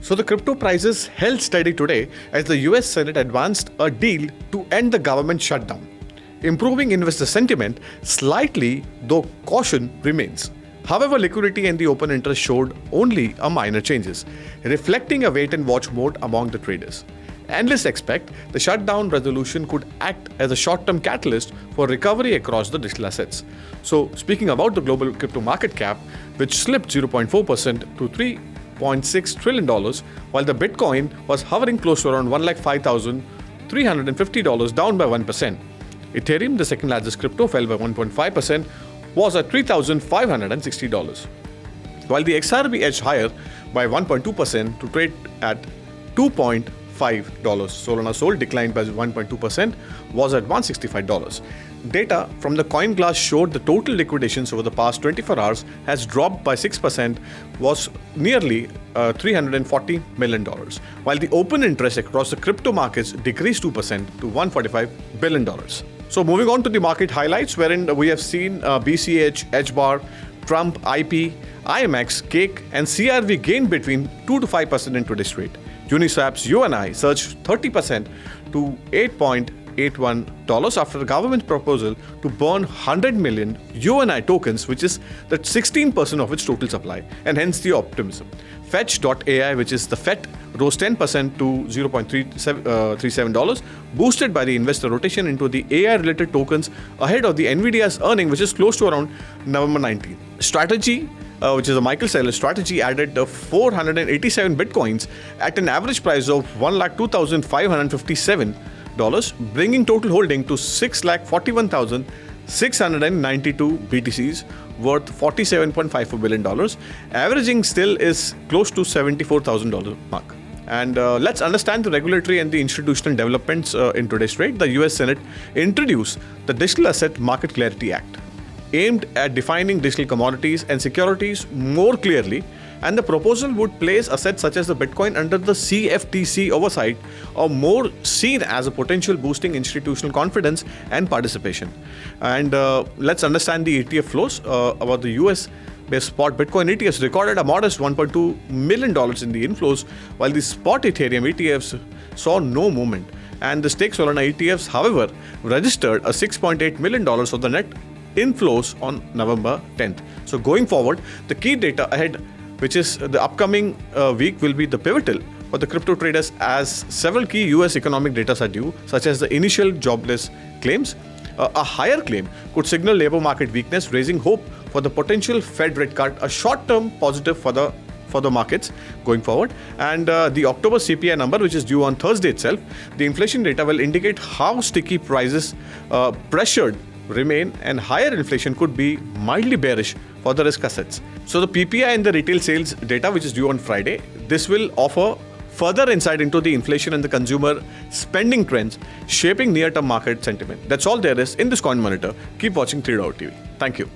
So the crypto prices held steady today as the US Senate advanced a deal to end the government shutdown, improving investor sentiment slightly, though caution remains. However, liquidity and the open interest showed only a minor changes, reflecting a wait-and-watch mode among the traders. Analysts expect the shutdown resolution could act as a short-term catalyst for recovery across the digital assets. So, speaking about the global crypto market cap, which slipped 0.4% to $3.6 trillion, while the Bitcoin was hovering close to around $105,350, down by 1%. Ethereum, the second largest crypto, fell by 1.5%, was at $3,560. While the XRP edged higher by 1.2% to trade at $2.5. Solana Sol declined by 1.2%, was at $165. Data from the CoinGlass showed the total liquidations over the past 24 hours has dropped by 6%, was nearly $340 million, while the open interest across the crypto markets decreased 2% to $145 billion. So moving on to the market highlights, wherein we have seen BCH, HBAR, Trump, IP, IMX, Cake and CRV gain between 2 to 5% in today's trade. Uniswap's UNI surged 30% to $8.81 after the government's proposal to burn 100 million UNI tokens, which is that 16% of its total supply, and hence the optimism. Fetch.ai, which is the FET, rose 10% to $0.37, boosted by the investor rotation into the AI-related tokens ahead of the Nvidia's earning, which is close to around November 19th. Strategy, which is a Michael Saylor strategy, added 487 bitcoins at an average price of $102,557, bringing total holding to 641,692 BTCs, worth $47.54 billion, averaging still is close to $74,000 mark. And let's understand the regulatory and the institutional developments in today's trade. The US Senate introduced the Digital Asset Market Clarity Act, aimed at defining digital commodities and securities more clearly, and the proposal would place assets such as the Bitcoin under the CFTC oversight, or more seen as a potential boosting institutional confidence and participation. And let's understand the ETF flows about the US-based spot Bitcoin ETFs recorded a modest $1.2 million in the inflows, while the spot Ethereum ETFs saw no movement. And the stake Solana ETFs, however, registered a $6.8 million of the net inflows on November 10th. So going forward, the key data ahead, which is the upcoming week, will be the pivotal for the crypto traders, as several key US economic data are due, such as the initial jobless claims. A higher claim could signal labor market weakness, raising hope for the potential Fed rate cut, a short-term positive for the markets going forward. And the October CPI number, which is due on Thursday itself, the inflation data will indicate how sticky prices pressured remain, and higher inflation could be mildly bearish for the risk assets. So the PPI and the retail sales data, which is due on Friday, this will offer further insight into the inflation and the consumer spending trends shaping near-term market sentiment. That's all there is in this Coin Monitor. Keep watching 3.TV. Thank you.